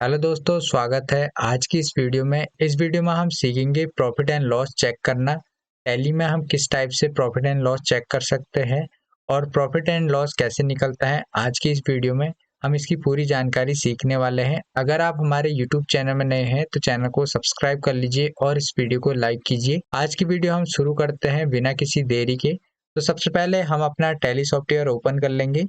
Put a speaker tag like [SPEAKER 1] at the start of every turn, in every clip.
[SPEAKER 1] Hello दोस्तों, स्वागत है आज की इस वीडियो में। इस वीडियो में हम सीखेंगे प्रॉफिट एंड लॉस चेक करना। टैली में हम किस टाइप से प्रॉफिट एंड लॉस चेक कर सकते हैं और प्रॉफिट एंड लॉस कैसे निकलता है। आज की इस वीडियो में हम इसकी पूरी जानकारी सीखने वाले हैं। अगर आप हमारे यूट्यूब चैनल में नए हैं तो चैनल को सब्सक्राइब कर लीजिए और इस वीडियो को लाइक कीजिए। आज की वीडियो हम शुरू करते हैं बिना किसी देरी के। तो सबसे पहले हम अपना टैली सॉफ्टवेयर ओपन कर लेंगे।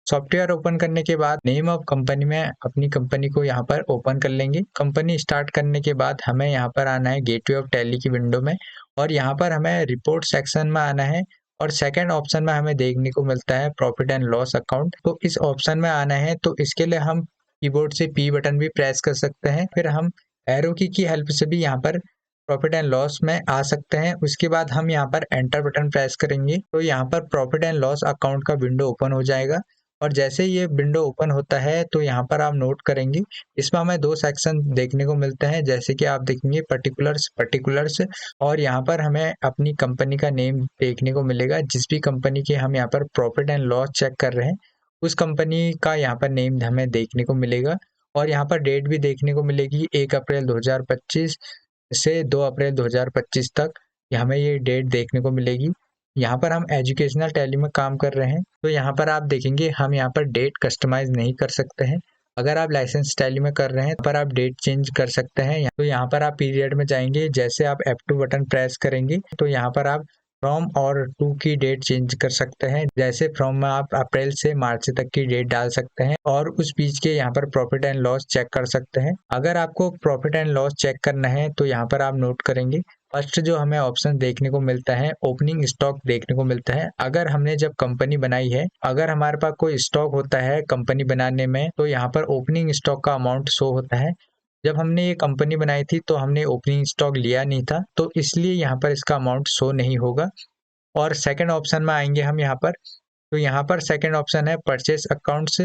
[SPEAKER 1] सॉफ्टवेयर ओपन करने के बाद नेम ऑफ कंपनी में अपनी कंपनी को यहाँ पर ओपन कर लेंगे। कंपनी स्टार्ट करने के बाद हमें यहाँ पर आना है गेटवे ऑफ टैली की विंडो में और यहाँ पर हमें रिपोर्ट सेक्शन में आना है और सेकंड ऑप्शन में हमें देखने को मिलता है प्रॉफिट एंड लॉस अकाउंट। तो इस ऑप्शन में आना है, तो इसके लिए हम कीबोर्ड से पी बटन भी प्रेस कर सकते हैं। फिर हम एरो की हेल्प से भी यहाँ पर प्रॉफिट एंड लॉस में आ सकते हैं। उसके बाद हम यहाँ पर एंटर बटन प्रेस करेंगे तो यहाँ पर प्रॉफिट एंड लॉस अकाउंट का विंडो ओपन हो जाएगा। और जैसे ये विंडो ओपन होता है तो यहाँ पर आप नोट करेंगे इसमें हमें दो सेक्शन देखने को मिलते हैं। जैसे कि आप देखेंगे पर्टिकुलर्स और यहाँ पर हमें अपनी कंपनी का नेम देखने को मिलेगा। जिस भी कंपनी के हम यहाँ पर प्रॉफिट एंड लॉस चेक कर रहे हैं उस कंपनी का यहाँ पर नेम हमें देखने को मिलेगा और यहाँ पर डेट भी देखने को मिलेगी 1 अप्रैल 2025 से 2 अप्रैल 2025 तक हमें ये डेट देखने को मिलेगी। यहाँ पर हम एजुकेशनल टैली में काम कर रहे हैं तो यहाँ पर आप देखेंगे हम यहाँ पर डेट कस्टमाइज नहीं कर सकते हैं। अगर आप लाइसेंस टैली में कर रहे हैं पर आप डेट चेंज कर सकते हैं। तो यहाँ पर आप पीरियड में जाएंगे, जैसे आप F2 बटन प्रेस करेंगे तो यहाँ पर आप फ्रॉम और टू की डेट चेंज कर सकते हैं। जैसे फ्रॉम में आप अप्रैल से मार्च तक की डेट डाल सकते हैं और उस बीच के यहाँ पर प्रॉफिट एंड लॉस चेक कर सकते हैं। अगर आपको प्रॉफिट एंड लॉस चेक करना है तो यहाँ पर आप नोट करेंगे फर्स्ट जो हमें ऑप्शन देखने को मिलता है ओपनिंग स्टॉक देखने को मिलता है। अगर हमने जब कंपनी बनाई है, अगर हमारे पास कोई स्टॉक होता है कंपनी बनाने में तो यहाँ पर ओपनिंग स्टॉक का अमाउंट शो होता है। जब हमने ये कंपनी बनाई थी तो हमने ओपनिंग स्टॉक लिया नहीं था तो इसलिए यहाँ पर इसका अमाउंट शो नहीं होगा। और सेकंड ऑप्शन में आएंगे हम यहाँ पर, तो यहाँ पर सेकंड ऑप्शन है परचेस अकाउंट्स।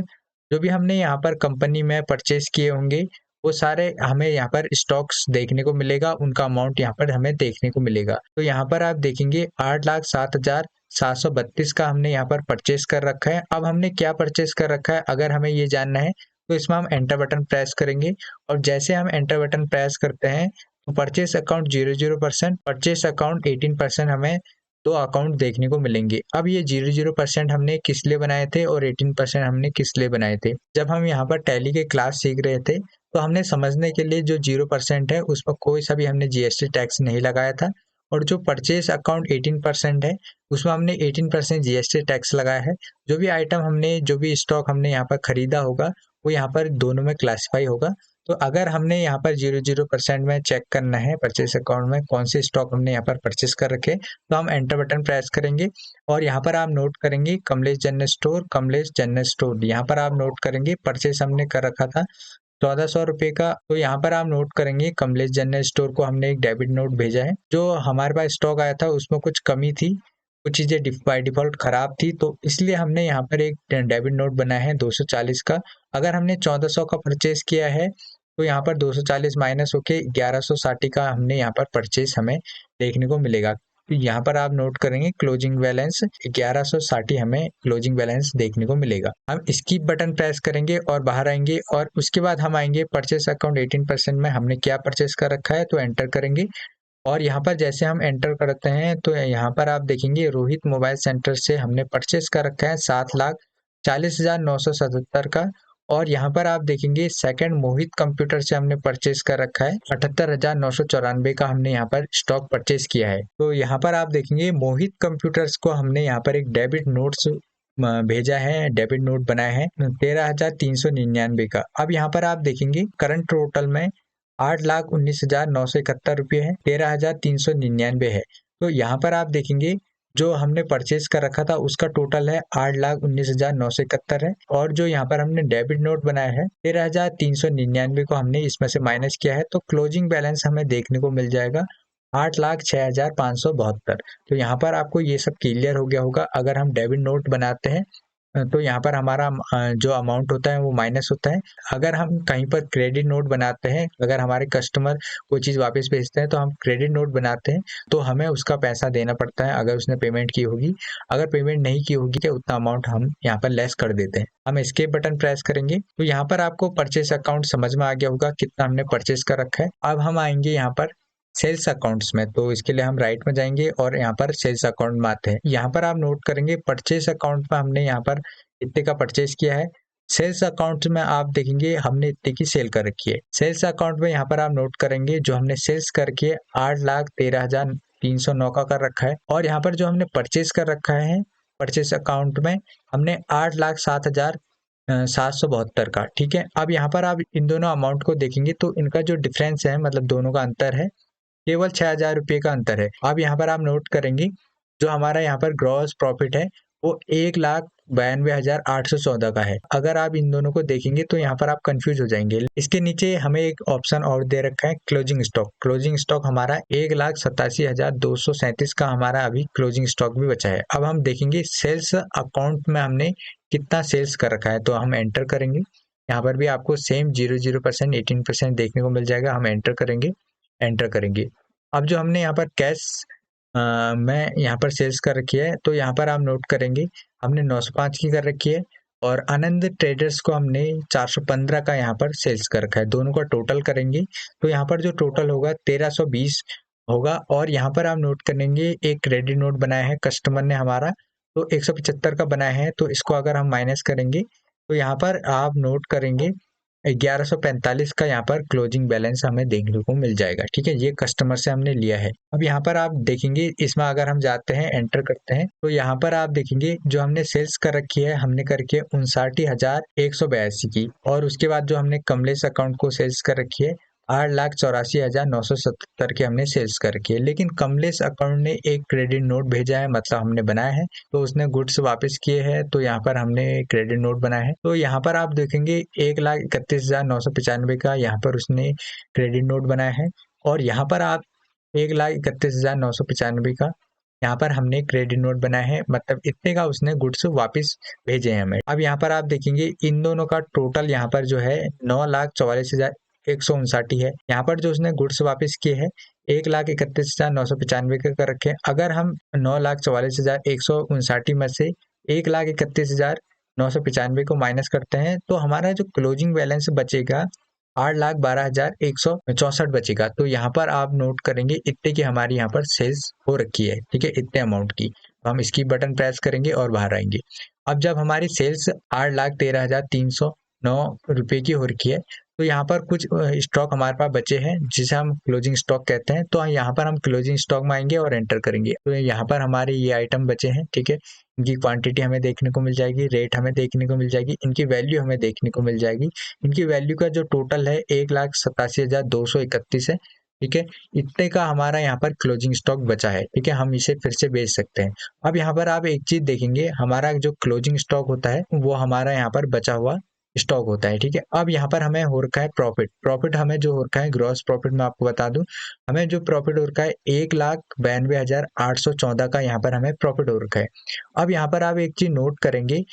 [SPEAKER 1] जो भी हमने यहाँ पर कंपनी में परचेस किए होंगे वो सारे हमें यहाँ पर स्टॉक्स देखने को मिलेगा, उनका अमाउंट यहाँ पर हमें देखने को मिलेगा। तो यहाँ पर आप देखेंगे 8,07,732 का हमने यहाँ पर परचेस कर रखा है। अब हमने क्या परचेस कर रखा है अगर हमें ये जानना है तो इसमें हम एंटर बटन प्रेस करेंगे और जैसे हम एंटर बटन प्रेस करते हैं तो परचेस अकाउंट 00%, परचेस अकाउंट 18% हमें दो अकाउंट देखने को मिलेंगे। अब ये 00% हमने किस लिए बनाए थे और 18% हमने किस लिए बनाए थे। जब हम यहाँ पर टैली के क्लास सीख रहे थे तो हमने समझने के लिए जो 0% है उस पर कोई सा भी हमने जीएसटी टैक्स नहीं लगाया था और जो परचेस अकाउंट 18% है उसमें हमने 18% जीएसटी टैक्स लगाया है। जो भी आइटम हमने, जो भी स्टॉक हमने यहाँ पर खरीदा होगा वो यहाँ पर दोनों में क्लासीफाई होगा। तो अगर हमने यहाँ पर 00% में चेक करना है परचेस अकाउंट में कौन से स्टॉक हमने यहाँ पर परचेस कर रखे तो हम एंटर बटन प्रेस करेंगे और यहाँ पर आप नोट करेंगे कमलेश जनरल स्टोर यहाँ पर आप नोट करेंगे परचेस हमने कर रखा था 1400 रुपये का। तो यहाँ पर आप नोट करेंगे कमलेश जनरल स्टोर को हमने एक डेबिट नोट भेजा है। जो हमारे पास स्टॉक आया था उसमें कुछ कमी थी, कुछ चीजें बाय डिफॉल्ट खराब थी तो इसलिए हमने यहाँ पर एक डेबिट नोट बनाया है 240 का। अगर हमने 1400 का परचेस किया है तो यहाँ पर 240 माइनस होके 1160 का हमने यहाँ पर परचेस हमें देखने को मिलेगा। तो यहाँ पर आप नोट करेंगे क्लोजिंग बैलेंस 1160 हमें क्लोजिंग बैलेंस देखने को मिलेगा। हम स्किप बटन प्रेस करेंगे और बाहर आएंगे और उसके बाद हम आएंगे परचेस अकाउंट 18% में हमने क्या परचेस कर रखा है तो एंटर करेंगे। और यहाँ पर जैसे हम एंटर करते हैं तो यहाँ पर आप देखेंगे रोहित मोबाइल सेंटर से हमने परचेस कर रखा है 7,40,977 का। और यहाँ पर आप देखेंगे सेकंड मोहित कंप्यूटर से हमने परचेस कर रखा है 78,994 का हमने यहाँ पर स्टॉक परचेस किया है। तो यहाँ पर आप देखेंगे मोहित कंप्यूटर्स को हमने यहाँ पर एक डेबिट नोट्स भेजा है, डेबिट नोट बनाया है 13,399 का। अब यहाँ पर आप देखेंगे करंट टोटल में 8,19,971 रुपये है, 13,399 है। तो यहाँ पर आप देखेंगे जो हमने परचेस कर रखा था उसका टोटल है 8,19,971 है और जो यहाँ पर हमने डेबिट नोट बनाया है 13,399 को हमने इसमें से माइनस किया है तो क्लोजिंग बैलेंस हमें देखने को मिल जाएगा 8,06,572। तो यहाँ पर आपको ये सब क्लियर हो गया होगा। अगर हम डेबिट नोट बनाते हैं तो यहाँ पर हमारा जो अमाउंट होता है वो माइनस होता है। अगर हम कहीं पर क्रेडिट नोट बनाते हैं, अगर हमारे कस्टमर कोई चीज़ वापस भेजते हैं तो हम क्रेडिट नोट बनाते हैं, तो हमें उसका पैसा देना पड़ता है अगर उसने पेमेंट की होगी। अगर पेमेंट नहीं की होगी तो उतना अमाउंट हम यहाँ पर लेस कर देते हैं। हम एस्केप बटन प्रेस करेंगे तो यहाँ पर आपको परचेस अकाउंट समझ में आ गया होगा कितना हमने परचेस कर रखा है। अब हम आएंगे यहाँ पर सेल्स अकाउंट्स में, तो इसके लिए हम राइट में जाएंगे और यहाँ पर सेल्स अकाउंट में आते हैं। यहाँ पर आप नोट करेंगे परचेस अकाउंट में हमने यहाँ पर इतने का परचेस किया है। सेल्स अकाउंट में आप देखेंगे हमने इतने की सेल कर रखी है। सेल्स अकाउंट में यहाँ पर आप नोट करेंगे जो हमने सेल्स करके 8,13,309 का कर रखा है, और यहाँ पर जो हमने परचेस कर रखा है परचेस अकाउंट में हमने 8,07,772 का। ठीक है, अब यहाँ पर आप इन दोनों अमाउंट को देखेंगे तो इनका जो डिफरेंस है, मतलब दोनों का अंतर है, केवल 6,000 रुपये का अंतर है। अब यहाँ पर आप नोट करेंगे जो हमारा यहाँ पर ग्रॉस प्रॉफिट है वो 1,92,814 का है। अगर आप इन दोनों को देखेंगे तो यहाँ पर आप कंफ्यूज हो जाएंगे। इसके नीचे हमें एक ऑप्शन और दे रखा है क्लोजिंग स्टॉक। क्लोजिंग स्टॉक हमारा 1,87,237 का हमारा अभी क्लोजिंग स्टॉक भी बचा है। अब हम देखेंगे सेल्स अकाउंट में हमने कितना सेल्स कर रखा है, तो हम एंटर करेंगे। यहाँ पर भी आपको सेम 0% 18% देखने को मिल जाएगा। हम एंटर करेंगे, एंटर करेंगे। अब जो हमने यहाँ पर कैश में यहाँ पर सेल्स कर रखी है, तो यहाँ पर आप नोट करेंगे हमने 905 की कर रखी है और आनंद ट्रेडर्स को हमने 415 का यहाँ पर सेल्स कर रखा है। दोनों का टोटल करेंगे तो यहाँ पर जो टोटल होगा 1320 होगा। और यहाँ पर आप नोट करेंगे एक क्रेडिट नोट बनाया है कस्टमर ने हमारा, तो 175 का बनाया है, तो इसको अगर हम माइनस करेंगे तो यहाँ पर आप नोट करेंगे 1145 का यहाँ पर क्लोजिंग बैलेंस हमें देखने को मिल जाएगा। ठीक है, ये कस्टमर से हमने लिया है। अब यहाँ पर आप देखेंगे इसमें अगर हम जाते हैं एंटर करते हैं तो यहाँ पर आप देखेंगे जो हमने सेल्स कर रखी है हमने करके 59,182 की, और उसके बाद जो हमने कमलेश अकाउंट को सेल्स कर रखी है 8,84,977 की हमने सेल्स कर रखी है। लेकिन कमलेश अकाउंट ने एक क्रेडिट नोट भेजा है, मतलब हमने बनाया है, तो उसने गुड्स वापस किए हैं, तो यहाँ पर हमने क्रेडिट नोट बनाया है। तो यहाँ पर आप देखेंगे 1,31,995 का यहाँ पर उसने क्रेडिट नोट बनाया है, और यहाँ पर आप 1,31,995 का यहाँ पर हमने क्रेडिट नोट बनाया है, मतलब इतने का उसने गुड्स वापस भेजे हैं हमें। अब यहाँ पर आप देखेंगे इन दोनों का टोटल यहाँ पर जो है 9,44,159 है। यहाँ पर जो उसने गुड्स वापस किए हैं 1,31,995 के कर रखे हैं। अगर हम 9,44,159 में से 1,31,995 को माइनस करते हैं तो हमारा जो क्लोजिंग बैलेंस बचेगा 8,12,164 बचेगा। तो यहाँ पर आप नोट करेंगे इतने की हमारी यहाँ पर सेल्स हो रखी है। ठीक है, इतने अमाउंट की। तो हम इसकी बटन प्रेस करेंगे और बाहर आएंगे। अब जब हमारी सेल्स 8,13,309 रुपये की हो रखी है तो यहाँ पर कुछ स्टॉक हमारे पास बचे हैं जिसे हम क्लोजिंग स्टॉक कहते हैं। तो यहाँ पर हम क्लोजिंग स्टॉक में आएंगे और एंटर करेंगे। तो यहाँ पर हमारे ये आइटम बचे हैं। ठीक है, इनकी क्वांटिटी हमें देखने को मिल जाएगी, रेट हमें देखने को मिल जाएगी, इनकी वैल्यू हमें देखने को मिल जाएगी। इनकी वैल्यू का जो टोटल है 1,87,231 है। ठीक है, इतने का हमारा यहाँ पर क्लोजिंग स्टॉक बचा है। ठीक है, हम इसे फिर से बेच सकते हैं। अब यहाँ पर आप एक चीज देखेंगे, हमारा जो क्लोजिंग स्टॉक होता है वो हमारा यहाँ पर बचा हुआ स्टॉक होता है। ठीक है, अब यहाँ पर हमें हो रखा है प्रॉफिट। प्रॉफिट हमें जो हो रखा है ग्रॉस प्रॉफिट में आपको बता दूं, हमें जो प्रॉफिट हो रखा है 1,92,814 का यहाँ पर हमें प्रॉफिट हो रखा है। अब यहाँ पर आप एक चीज नोट करेंगे,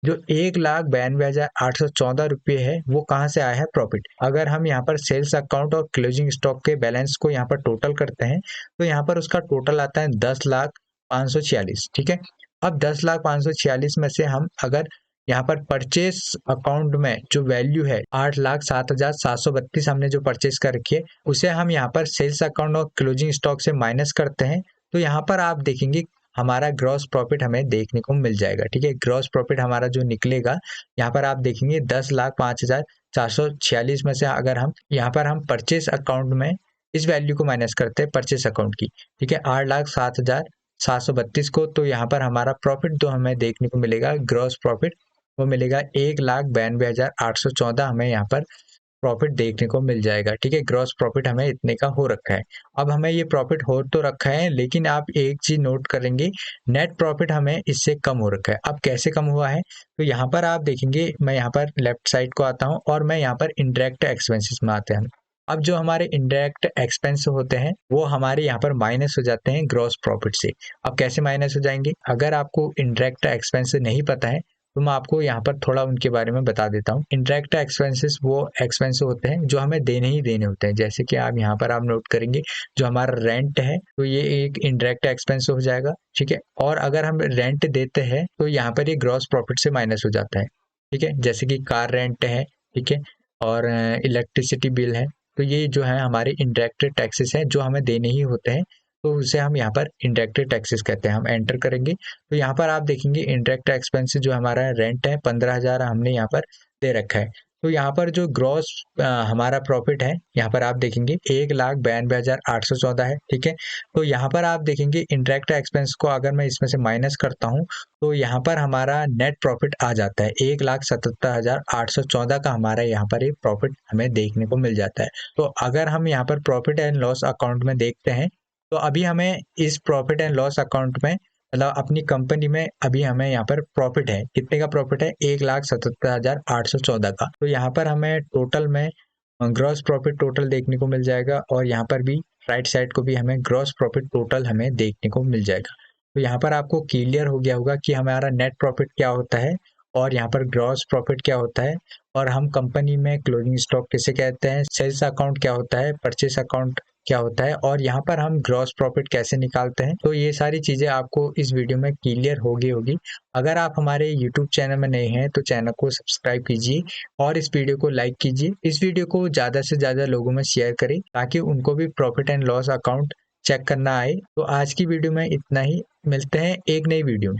[SPEAKER 1] जो 1,92,814 रुपये है वो कहाँ से आया है प्रॉफिट। अगर हम यहाँ पर सेल्स अकाउंट और क्लोजिंग स्टॉक के बैलेंस को यहाँ पर टोटल करते हैं तो यहाँ पर उसका टोटल आता है 10,05,46। ठीक है, अब 10,05,46 में से हम अगर यहाँ पर परचेस अकाउंट में जो वैल्यू है 8,07,732 हमने जो परचेस कर रखी है उसे हम यहाँ पर सेल्स अकाउंट और क्लोजिंग स्टॉक से माइनस करते हैं तो यहाँ पर आप देखेंगे हमारा ग्रॉस प्रॉफिट हमें देखने को मिल जाएगा। ठीक है, ग्रॉस प्रॉफिट हमारा जो निकलेगा यहाँ पर आप देखेंगे 10,05,446 में से अगर हम यहाँ पर हम परचेस अकाउंट में इस वैल्यू को माइनस करते हैं परचेस अकाउंट की। ठीक है, 8,07,732 को, तो यहाँ पर हमारा प्रॉफिट जो हमें देखने को मिलेगा ग्रॉस प्रॉफिट वो मिलेगा 1,92,814 हमें यहाँ पर प्रॉफिट देखने को मिल जाएगा। ठीक है, ग्रॉस प्रॉफिट हमें इतने का हो रखा है। अब हमें ये प्रॉफिट हो तो रखा है, लेकिन आप एक चीज नोट करेंगे, नेट प्रॉफिट हमें इससे कम हो रखा है। अब कैसे कम हुआ है, तो यहाँ पर आप देखेंगे, मैं यहाँ पर लेफ्ट साइड को आता हूँ और मैं यहाँ पर इनडायरेक्ट एक्सपेंसेस में आते हैं। अब जो हमारे इनडायरेक्ट एक्सपेंस होते हैं वो हमारे यहाँ पर माइनस हो जाते हैं ग्रॉस प्रॉफिट से। अब कैसे माइनस हो जाएंगे, अगर आपको इनडायरेक्ट एक्सपेंस नहीं पता है तो मैं आपको यहाँ पर थोड़ा उनके बारे में बता देता हूँ। इंडायरेक्ट एक्सपेंसेस वो एक्सपेंस होते हैं जो हमें देने ही देने होते हैं। जैसे कि आप यहाँ पर आप नोट करेंगे जो हमारा रेंट है तो ये एक इंडायरेक्ट एक्सपेंस हो जाएगा, ठीक है। और अगर हम रेंट देते हैं तो यहाँ पर ये ग्रॉस प्रॉफिट से माइनस हो जाता है, ठीक है। जैसे कि कार रेंट है, ठीक है, और इलेक्ट्रिसिटी बिल है, तो ये जो है हमारे इंडायरेक्ट टैक्सेस हैं जो हमें देने ही होते हैं, तो उसे हम यहाँ पर इंडायरेक्ट टैक्सेस कहते हैं। हम एंटर करेंगे तो यहाँ पर आप देखेंगे इंडायरेक्ट एक्सपेंस जो हमारा रेंट है 15,000 हमने यहाँ पर दे रखा है। तो यहाँ पर जो ग्रॉस हमारा प्रॉफिट है यहाँ पर आप देखेंगे 1,92,814 है, ठीक है। तो यहाँ पर आप देखेंगे इंडायरेक्ट एक्सपेंस को अगर मैं इसमें से माइनस करता हूँ तो यहाँ पर हमारा नेट प्रॉफिट आ जाता है 1,77,814 का हमारा यहाँ पर ये प्रॉफिट हमें देखने को मिल जाता है। तो अगर हम यहाँ पर प्रॉफिट एंड लॉस अकाउंट में देखते हैं तो अभी हमें इस प्रॉफिट एंड लॉस अकाउंट में मतलब अपनी कंपनी में अभी हमें यहाँ पर प्रॉफिट है, कितने का प्रॉफिट है 1,77,814 का। तो यहाँ पर हमें टोटल में ग्रॉस प्रॉफिट टोटल देखने को मिल जाएगा और यहाँ पर भी राइट साइड को भी हमें ग्रॉस प्रॉफिट टोटल हमें देखने को मिल जाएगा। तो यहाँ पर आपको क्लियर हो गया होगा कि हमारा नेट प्रॉफिट क्या होता है और यहाँ पर ग्रॉस प्रॉफिट क्या होता है, और हम कंपनी में क्लोजिंग स्टॉक किसे कहते हैं, सेल्स अकाउंट क्या होता है, परचेस अकाउंट क्या होता है, और यहाँ पर हम ग्रॉस प्रॉफिट कैसे निकालते हैं। तो ये सारी चीजें आपको इस वीडियो में क्लियर होगी। अगर आप हमारे यूट्यूब चैनल में नए हैं तो चैनल को सब्सक्राइब कीजिए और इस वीडियो को लाइक कीजिए। इस वीडियो को ज्यादा से ज्यादा लोगों में शेयर करें ताकि उनको भी profit and loss account check करना आए। तो आज की वीडियो में इतना ही, मिलते हैं एक नई वीडियो में।